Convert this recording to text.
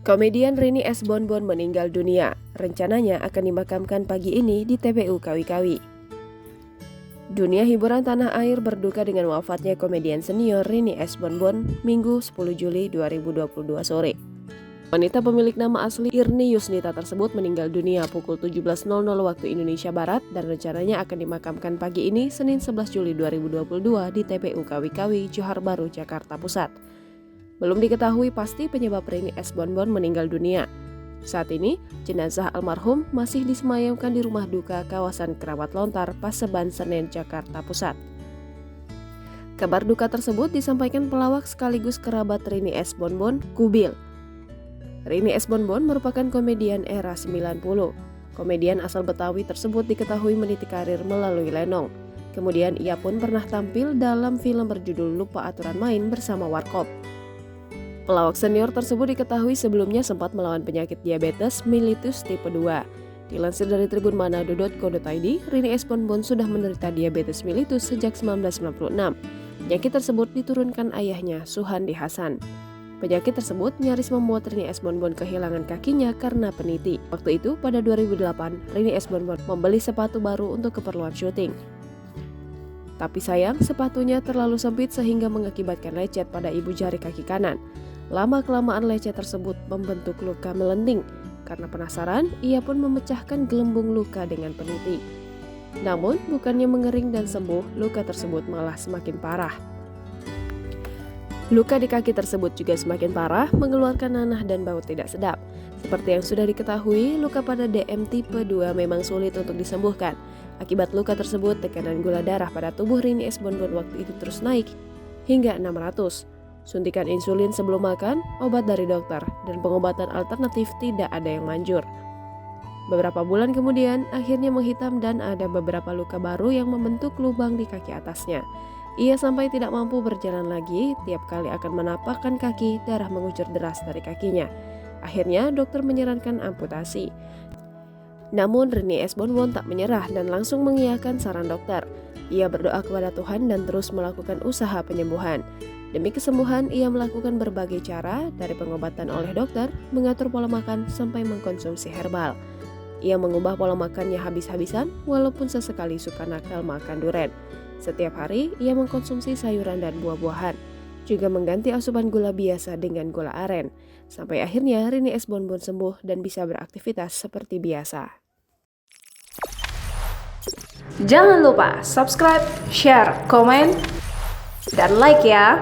Komedian Rini S. Bonbon meninggal dunia. Rencananya akan dimakamkan pagi ini di TPU Kawi-Kawi. Dunia hiburan tanah air berduka dengan wafatnya komedian senior Rini S. Bonbon Minggu 10 Juli 2022 sore. Wanita pemilik nama asli Irni Yusnita tersebut meninggal dunia pukul 17.00 waktu Indonesia Barat dan rencananya akan dimakamkan pagi ini Senin 11 Juli 2022 di TPU Kawi-Kawi, Johar Baru, Jakarta Pusat. Belum diketahui pasti penyebab Rini S. Bonbon meninggal dunia. Saat ini, jenazah almarhum masih disemayamkan di rumah duka kawasan Keramat Lontar, Paseban, Senen, Jakarta Pusat. Kabar duka tersebut disampaikan pelawak sekaligus kerabat Rini S. Bonbon, Kubil. Rini S. Bonbon merupakan komedian era 90. Komedian asal Betawi tersebut diketahui meniti karir melalui lenong. Kemudian ia pun pernah tampil dalam film berjudul Lupa Aturan Main bersama Warkop. Pelawak senior tersebut diketahui sebelumnya sempat melawan penyakit diabetes mellitus tipe 2. Dilansir dari tribunmanado.co.id, Rini S. Bonbon sudah menderita diabetes mellitus sejak 1996. Penyakit tersebut diturunkan ayahnya, Suhandi Hasan. Penyakit tersebut nyaris membuat Rini S. Bonbon kehilangan kakinya karena peniti. Waktu itu, pada 2008, Rini S. Bonbon membeli sepatu baru untuk keperluan syuting. Tapi sayang, sepatunya terlalu sempit sehingga mengakibatkan lecet pada ibu jari kaki kanan. Lama-kelamaan lecet tersebut membentuk luka melenting. Karena penasaran, ia pun memecahkan gelembung luka dengan peniti. Namun, bukannya mengering dan sembuh, luka tersebut malah semakin parah. Luka di kaki tersebut juga semakin parah, mengeluarkan nanah dan bau tidak sedap. Seperti yang sudah diketahui, luka pada DM tipe 2 memang sulit untuk disembuhkan. Akibat luka tersebut, tekanan gula darah pada tubuh Rini S. Bonbon waktu itu terus naik hingga 600. Suntikan insulin sebelum makan, obat dari dokter, dan pengobatan alternatif tidak ada yang manjur. Beberapa bulan kemudian, akhirnya menghitam dan ada beberapa luka baru yang membentuk lubang di kaki atasnya. Ia sampai tidak mampu berjalan lagi, tiap kali akan menapakkan kaki, darah mengucur deras dari kakinya. Akhirnya, dokter menyarankan amputasi. Namun, Rini S. Bonbon tak menyerah dan langsung mengiyakan saran dokter. Ia berdoa kepada Tuhan dan terus melakukan usaha penyembuhan. Demi kesembuhan, ia melakukan berbagai cara, dari pengobatan oleh dokter, mengatur pola makan, sampai mengkonsumsi herbal. Ia mengubah pola makannya habis-habisan, walaupun sesekali suka nakal makan duren. Setiap hari, ia mengkonsumsi sayuran dan buah-buahan, juga mengganti asupan gula biasa dengan gula aren. Sampai akhirnya Rini S. Bonbon sembuh dan bisa beraktivitas seperti biasa. Jangan lupa subscribe, share, komen, dan like ya!